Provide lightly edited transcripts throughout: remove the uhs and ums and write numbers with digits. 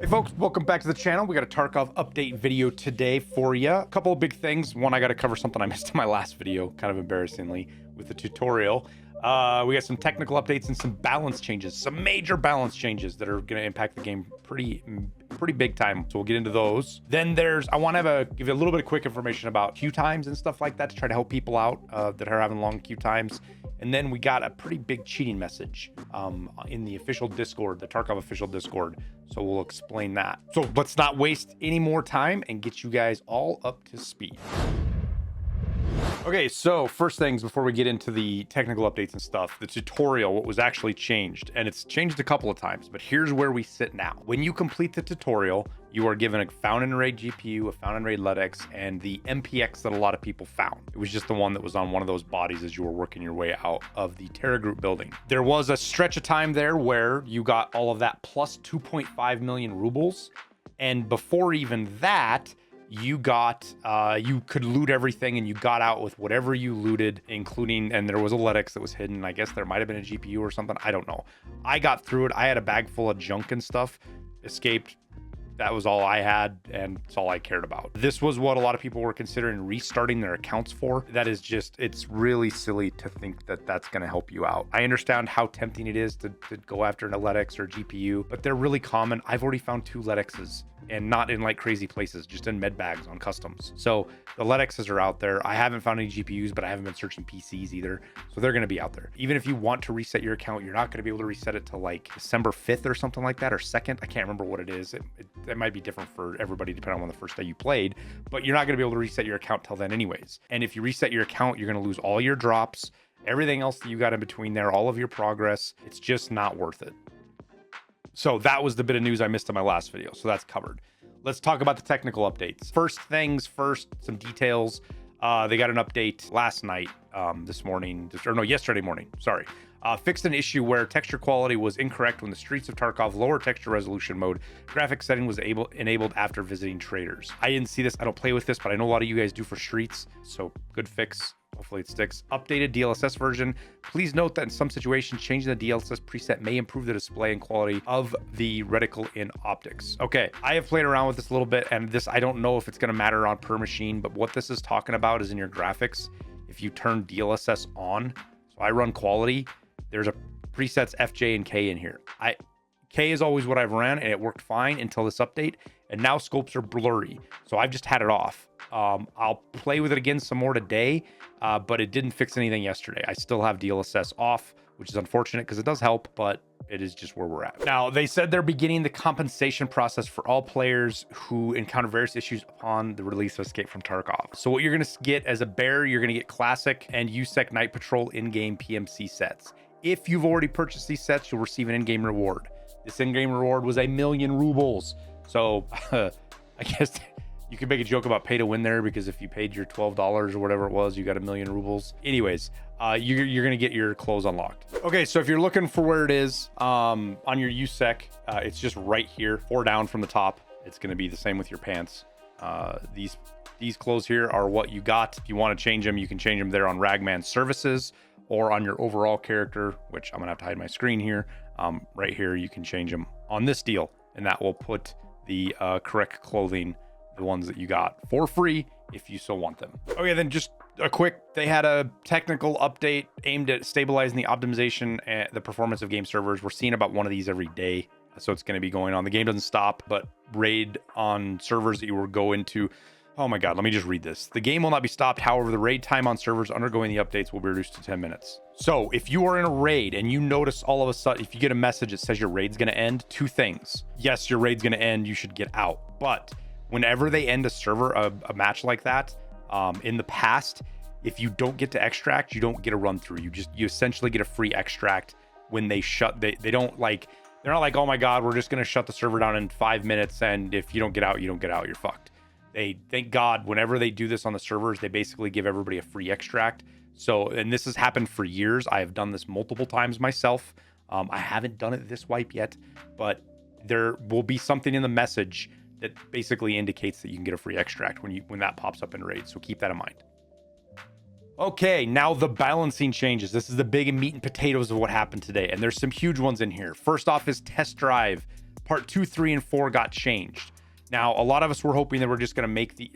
Hey folks, welcome back to the channel. We got a Tarkov update video today for you. A couple of big things. One, I got to cover something I missed in my last video, kind of embarrassingly, with the tutorial. We got some technical updates and some balance changes, some major balance changes that are going to impact the game pretty big time. So we'll get into those. Then I want to give you a little bit of quick information about queue times and stuff like that to try to help people out that are having long queue times. And then we got a pretty big cheating message in the official Discord, the Tarkov official Discord. So we'll explain that. So let's not waste any more time and get you guys all up to speed. Okay, so first things before we get into the technical updates and stuff, the tutorial, what was actually changed, and it's changed a couple of times, but here's where we sit now. When you complete the tutorial, you are given a found and raid GPU, a found and raid LEDX, and the MPX that a lot of people found. It was just the one that was on one of those bodies as you were working your way out of the Terra Group building. There was a stretch of time there where you got all of that plus 2.5 million rubles, and before even that, you got you could loot everything and you got out with whatever you looted, including, and there was a LEDX that was hidden. I guess there might have been a GPU or something, I don't know. I got through it. I had a bag full of junk and stuff, escaped. That was all I had, and it's all I cared about. This was what a lot of people were considering restarting their accounts for. That is just, it's really silly to think that that's going to help you out. I understand how tempting it is to go after an LEDX or GPU, but they're really common. I've already found 2 LEDXs, and not in like crazy places, just in med bags on customs. So the LEDXs are out there. I haven't found any GPUs, but I haven't been searching PCs either. So they're going to be out there. Even if you want to reset your account, you're not going to be able to reset it to like December 5th or something like that, or 2nd. I can't remember what it is. It might be different for everybody depending on the first day you played, but you're not going to be able to reset your account till then anyways. And if you reset your account, you're going to lose all your drops, everything else that you got in between there, all of your progress. It's just not worth it. So that was the bit of news I missed in my last video. So that's covered. Let's talk about the technical updates. First things first, some details. They got an update last night, yesterday morning, sorry. Fixed an issue where texture quality was incorrect when the Streets of Tarkov lower texture resolution mode graphic setting was enabled after visiting traders. I didn't see this, I don't play with this, but I know a lot of you guys do for Streets, so good fix. Hopefully it sticks. Updated DLSS version. Please note that in some situations, changing the DLSS preset may improve the display and quality of the reticle in optics. Okay, I have played around with this a little bit, and this, I don't know if it's going to matter on per machine, but what this is talking about is in your graphics, if you turn DLSS on, so I run quality, there's a presets FJ and K in here. K is always what I've ran, and it worked fine until this update, and now scopes are blurry, so I've just had it off. I'll play with it again some more today, but it didn't fix anything yesterday. I still have DLSS off, which is unfortunate because it does help, but it is just where we're at. Now, they said they're beginning the compensation process for all players who encounter various issues upon the release of Escape from Tarkov. So what you're going to get as a bear, you're going to get Classic and USEC Night Patrol in-game PMC sets. If you've already purchased these sets, you'll receive an in-game reward. This in-game reward was 1,000,000 rubles. So I guess you could make a joke about pay to win there, because if you paid your $12 or whatever it was, you got 1,000,000 rubles. Anyways, you're going to get your clothes unlocked. Okay, so if you're looking for where it is on your USEC, it's just right here, 4 down from the top. It's going to be the same with your pants. These clothes here are what you got. If you want to change them, you can change them there on Ragman Services or on your overall character, which I'm going to have to hide my screen here. Right here, you can change them on this deal, and that will put the correct clothing, the ones that you got, for free if you so want them. Okay, then just a quick, they had a technical update aimed at stabilizing the optimization and the performance of game servers. We're seeing about one of these every day, so it's going to be going on. The game doesn't stop, but raid on servers that you will go into. Oh my God, let me just read this. The game will not be stopped. However, the raid time on servers undergoing the updates will be reduced to 10 minutes. So if you are in a raid and you notice all of a sudden, if you get a message that says your raid's going to end, 2 things. Yes, your raid's going to end. You should get out. But whenever they end a server, a match like that, in the past, if you don't get to extract, you don't get a run through. You essentially get a free extract when they shut. They don't like, they're not like, oh my God, we're just going to shut the server down in 5 minutes. And if you don't get out, you don't get out. You're fucked. They, thank God, whenever they do this on the servers, they basically give everybody a free extract. So, and this has happened for years. I have done this multiple times myself. I haven't done it this wipe yet, but there will be something in the message that basically indicates that you can get a free extract when that pops up in raid. So keep that in mind. Okay, now the balancing changes. This is the big meat and potatoes of what happened today, and there's some huge ones in here. First off is test drive. Part 2, 3, and 4 got changed. Now, a lot of us were hoping that we're just going to make the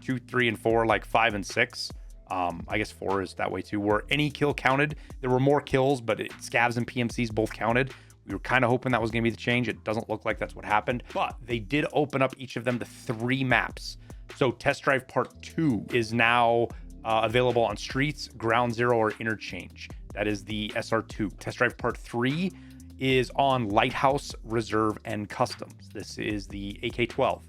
2, 3, and 4 like 5 and 6. I guess 4 is that way too, where any kill counted. There were more kills, but scavs and PMCs both counted. We were kind of hoping that was going to be the change. It doesn't look like that's what happened, but they did open up each of them to 3 maps. So Test Drive Part 2 is now available on Streets, Ground Zero, or Interchange. That is the SR2. Test Drive Part 3 is on Lighthouse, Reserve, and Customs. This is the AK-12.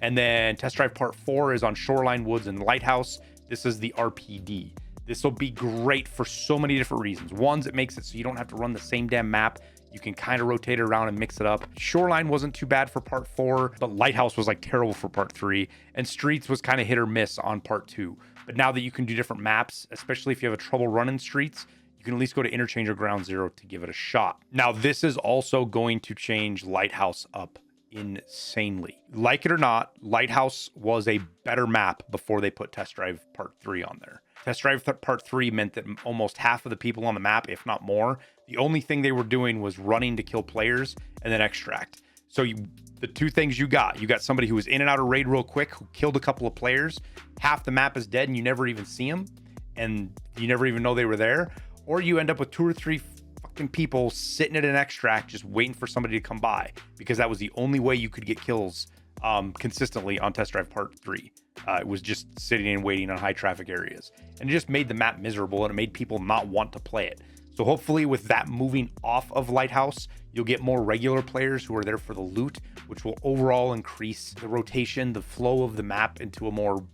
And then Test Drive Part 4 is on Shoreline, Woods, and Lighthouse. This is the RPD. This will be great for so many different reasons. One, it makes it so you don't have to run the same damn map. You can kind of rotate it around and mix it up. Shoreline wasn't too bad for Part 4, but Lighthouse was like terrible for Part 3. And Streets was kind of hit or miss on Part 2. But now that you can do different maps, especially if you have a trouble running Streets, you can at least go to Interchange or Ground Zero to give it a shot. Now, this is also going to change Lighthouse up insanely. Like it or not, Lighthouse was a better map before they put Test Drive Part 3 on there. Test Drive Part 3 meant that almost half of the people on the map, if not more, the only thing they were doing was running to kill players and then extract. So the two things you got somebody who was in and out of raid real quick, who killed a couple of players, half the map is dead and you never even see them, and you never even know they were there, or you end up with 2 or 3 fucking people sitting at an extract just waiting for somebody to come by, because that was the only way you could get kills consistently on Test Drive Part 3. It was just sitting and waiting on high traffic areas, and it just made the map miserable, and it made people not want to play it. So hopefully with that moving off of Lighthouse, you'll get more regular players who are there for the loot, which will overall increase the rotation, the flow of the map into a more,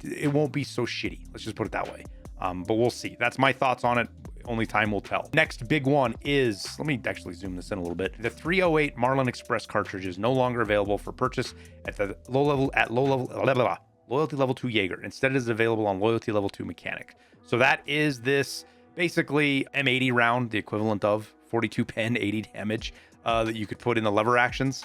it won't be so shitty. Let's just put it that way. But we'll see. That's my thoughts on it. Only time will tell. Next big one is, let me actually zoom this in a little bit. The 308 Marlin Express cartridge is no longer available for purchase at the Loyalty Level 2 Jaeger. Instead, it is available on Loyalty Level 2 Mechanic. So that is this basically M80 round, the equivalent of 42 pen, 80 damage that you could put in the lever actions.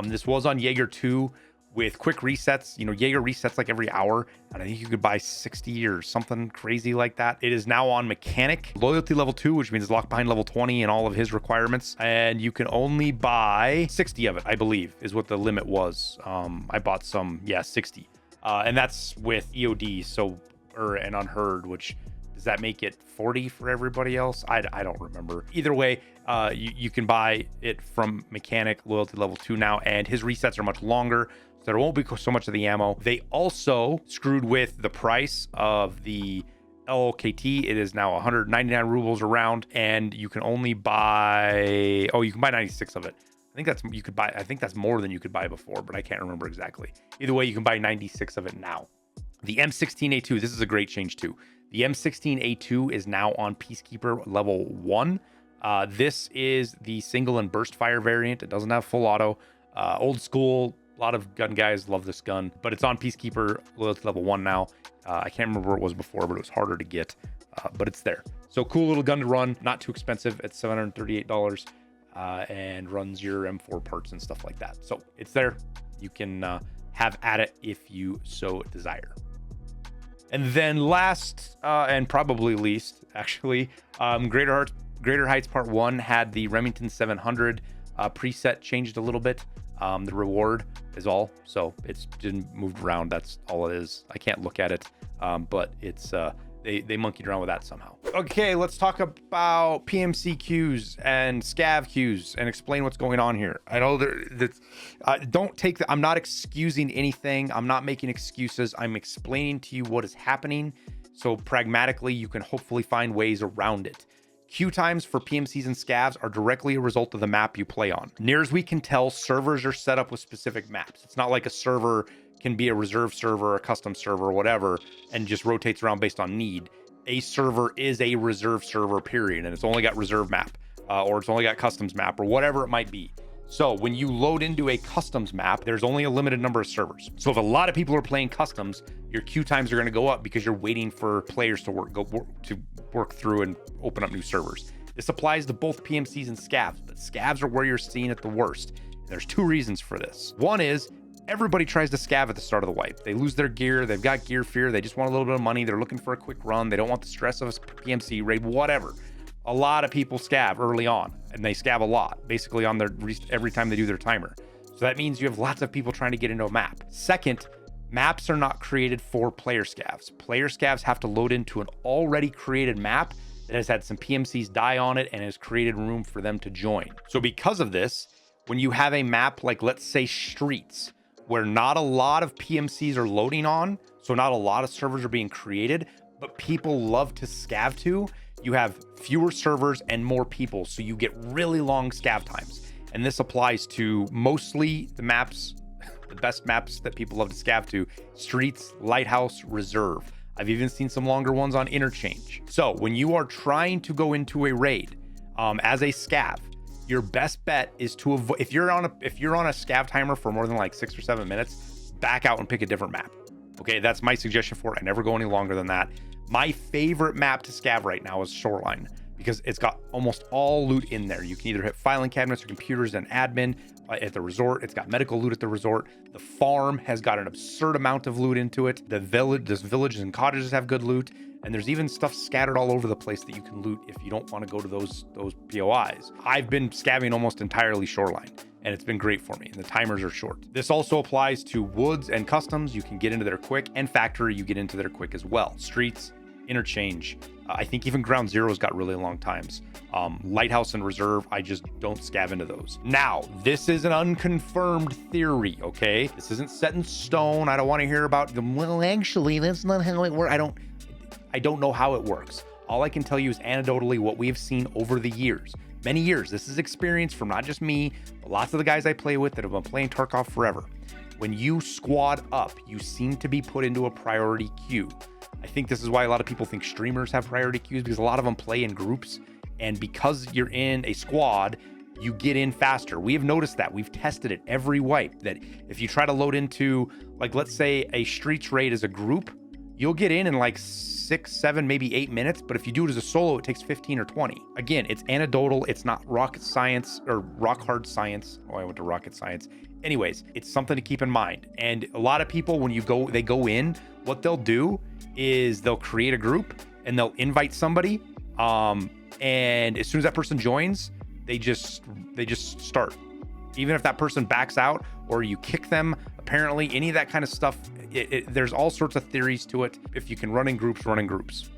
This was on Jaeger 2 with quick resets. You know, Jaeger resets like every hour, and I think you could buy 60 or something crazy like that. It is now on Mechanic, Loyalty Level 2, which means locked behind Level 20 and all of his requirements. And you can only buy 60 of it, I believe, is what the limit was. I bought some, 60. And that's with EOD, and unheard, which does that make it 40 for everybody else? I don't remember. Either way, you can buy it from Mechanic, Loyalty Level 2 now, and his resets are much longer, so there won't be so much of the ammo. They also screwed with the price of the LKT. It is now 199 rubles a round, and you can only buy, you can buy 96 of it. I think that's more than you could buy before, but I can't remember exactly. Either way, you can buy 96 of it now. The M16A2, this is a great change too. The M16A2 is now on Peacekeeper Level 1. This is the single and burst fire variant. It doesn't have full auto. Old school, a lot of gun guys love this gun, but it's on Peacekeeper Loyalty Level 1 now. I can't remember where it was before, but it was harder to get, but it's there. So cool little gun to run, not too expensive at $738, and runs your M4 parts and stuff like that. So it's there. You can have at it if you so desire. And then last and probably least, actually, Greater Heights Part 1 had the Remington 700 preset changed a little bit. The reward is all, so it's just moved around. That's all it is. I can't look at it, but it's they monkeyed around with that somehow. Okay, let's talk about PMC queues and scav queues and explain what's going on here. I know don't take that. I'm not excusing anything. I'm not making excuses. I'm explaining to you what is happening, so pragmatically you can hopefully find ways around it. Queue times for PMCs and scavs are directly a result of the map you play on. Near as we can tell, servers are set up with specific maps. It's not like a server can be a reserve server, a custom server, or whatever, and just rotates around based on need. A server is a reserve server, period, and it's only got reserve map, or it's only got customs map, or whatever it might be. So when you load into a customs map, there's only a limited number of servers. So if a lot of people are playing customs, your queue times are going to go up because you're waiting for players to work through and open up new servers. This applies to both PMCs and scavs, but scavs are where you're seeing it the worst. There's two reasons for this. One is everybody tries to scav at the start of the wipe. They lose their gear. They've got gear fear. They just want a little bit of money. They're looking for a quick run. They don't want the stress of a PMC raid, whatever. A lot of people scav early on. and they scav a lot, basically on their every time they do their timer. So that means you have lots of people trying to get into a map. Second, maps are not created for player scavs. Player scavs have to load into an already created map that has had some PMCs die on it and has created room for them to join. So because of this, when you have a map like, let's say, Streets, where not a lot of PMCs are loading on, so not a lot of servers are being created, but people love to scav to, you have fewer servers and more people, so you get really long scav times. And this applies to mostly the maps, the best maps that people love to scav to: Streets, Lighthouse, Reserve. I've even seen some longer ones on Interchange. So when you are trying to go into a raid as a scav, your best bet is to avoid, if you're on a scav timer for more than like 6 or 7 minutes, back out and pick a different map. Okay, that's my suggestion for it. I never go any longer than that. My favorite map to scav right now is Shoreline, because it's got almost all loot in there. You can either hit filing cabinets or computers and admin at the resort. It's got medical loot at the resort. The farm has got an absurd amount of loot into it. The villages and cottages have good loot. And there's even stuff scattered all over the place that you can loot if you don't want to go to those POIs. I've been scavving almost entirely Shoreline, and it's been great for me, and the timers are short. This also applies to Woods and Customs. You can get into there quick, and Factory, you get into there quick as well. Streets, Interchange, I think even Ground Zero's got really long times. Lighthouse and Reserve, I just don't scav into those. Now, this is an unconfirmed theory, okay? This isn't set in stone. I don't want to hear about them. Well, actually, that's not how it works. I don't know how it works. All I can tell you is anecdotally what we have seen over the years. Many years. This is experience from not just me, but lots of the guys I play with that have been playing Tarkov forever. When you squad up, you seem to be put into a priority queue. I think this is why a lot of people think streamers have priority queues, because a lot of them play in groups. And because you're in a squad, you get in faster. We have noticed that. We've tested it every wipe, that if you try to load into, like, let's say a Streets raid as a group, you'll get in like 6, 7, maybe 8 minutes. But if you do it as a solo, it takes 15 or 20. Again, it's anecdotal. It's not rocket science or rock hard science. Oh, I went to rocket science. Anyways, it's something to keep in mind. And a lot of people, when they go in, what they'll do is they'll create a group and they'll invite somebody. And as soon as that person joins, they just start. Even if that person backs out or you kick them, apparently any of that kind of stuff, there's all sorts of theories to it. If you can run in groups, run in groups.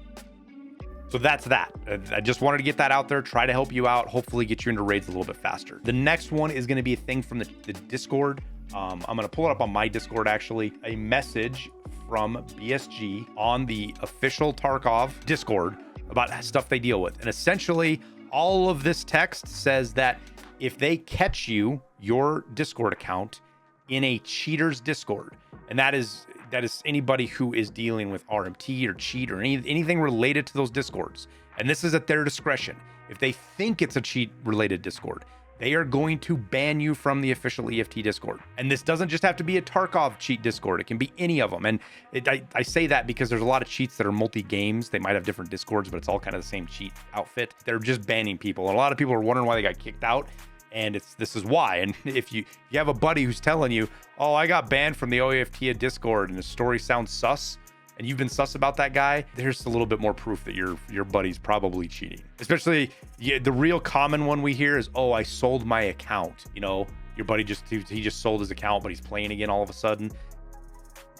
So that's that. I just wanted to get that out there, try to help you out, hopefully get you into raids a little bit faster. The next one is going to be a thing from the Discord. I'm going to pull it up on my Discord, actually. A message from BSG on the official Tarkov Discord about stuff they deal with. And essentially, all of this text says that if they catch you, your Discord account, in a cheater's Discord, and that is anybody who is dealing with RMT or cheat or anything related to those Discords, and this is at their discretion. If they think it's a cheat related Discord, they are going to ban you from the official EFT Discord. And this doesn't just have to be a Tarkov cheat Discord. It can be any of them. And I say that because there's a lot of cheats that are multi-games. They might have different Discords, but it's all kind of the same cheat outfit. They're just banning people. And a lot of people are wondering why they got kicked out. And this is why. And if you have a buddy who's telling you, oh, I got banned from the OEFT Discord and the story sounds sus, and you've been sus about that guy, there's a little bit more proof that your buddy's probably cheating. Especially the real common one we hear is, oh, I sold my account. You know, your buddy he just sold his account, but he's playing again all of a sudden.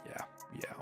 Yeah,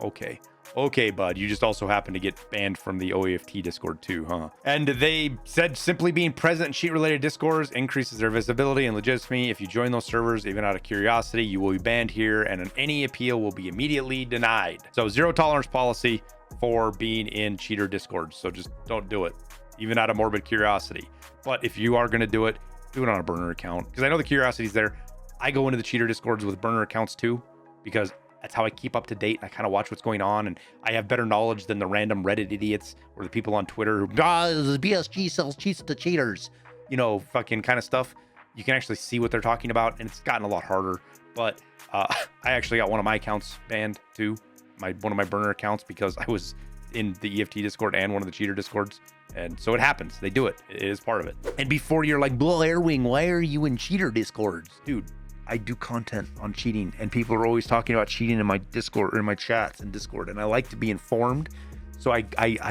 okay, bud, you just also happen to get banned from the OEFT Discord too, huh? And they said simply being present in cheat-related Discords increases their visibility and legitimacy. If you join those servers, even out of curiosity, you will be banned here, and any appeal will be immediately denied. So zero tolerance policy for being in cheater Discords. So just don't do it, even out of morbid curiosity. But if you are going to do it on a burner account, because I know the curiosity's there. I go into the cheater Discords with burner accounts too, because that's how I keep up to date. I kind of watch what's going on, and I have better knowledge than the random Reddit idiots or the people on Twitter who, the BSG sells cheats to cheaters, you know, fucking kind of stuff. You can actually see what they're talking about, and it's gotten a lot harder. But I actually got one of my accounts banned too, one of my burner accounts, because I was in the EFT Discord and one of the cheater Discords. And so it happens. They do it. It is part of it. And before you're like, well, Airwing, why are you in cheater Discords? Dude, I do content on cheating, and people are always talking about cheating in my Discord or in my chats in Discord, and I like to be informed. So I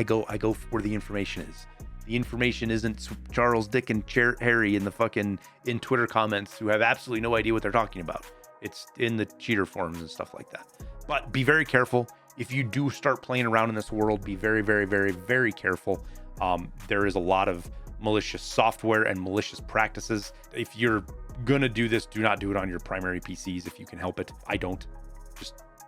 go where the information is. The information isn't Charles, Dick, and Harry in the fucking in Twitter comments who have absolutely no idea what they're talking about. It's in the cheater forums and stuff like that. But be very careful. If you do start playing around in this world, be very, very, very, very careful. There is a lot of malicious software and malicious practices. If you're gonna do this, do not do it on your primary PCs if you can help it. I don't.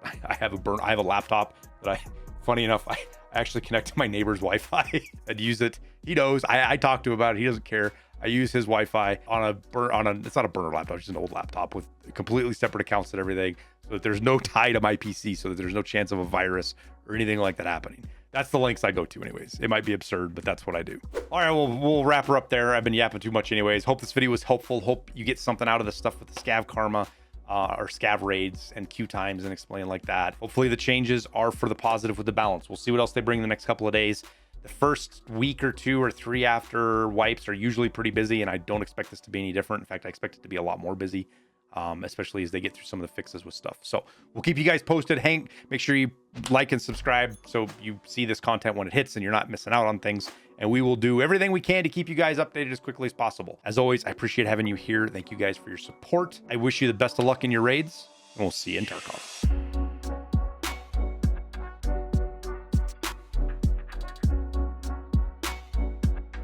I have a laptop that funny enough, I actually connect to my neighbor's Wi-Fi and use it. He knows. I talk to him about it. He doesn't care. I use his Wi-Fi it's not a burner laptop, it's just an old laptop with completely separate accounts and everything, so that there's no tie to my PC, so that there's no chance of a virus or anything like that happening. That's the links I go to anyways. It might be absurd, but that's what I do. All right, well, we'll wrap her up there. I've been yapping too much anyways. Hope this video was helpful. Hope you get something out of the stuff with the scav karma. Or scav raids and queue times and explain like that. Hopefully the changes are for the positive with the balance. We'll see what else they bring in the next couple of days. The first week or 2 or 3 after wipes are usually pretty busy, and I don't expect this to be any different. In fact, I expect it to be a lot more busy, especially as they get through some of the fixes with stuff. So we'll keep you guys posted. Hank, make sure you like and subscribe so you see this content when it hits and you're not missing out on things. And we will do everything we can to keep you guys updated as quickly as possible. As always, I appreciate having you here. Thank you guys for your support. I wish you the best of luck in your raids, and we'll see you in Tarkov.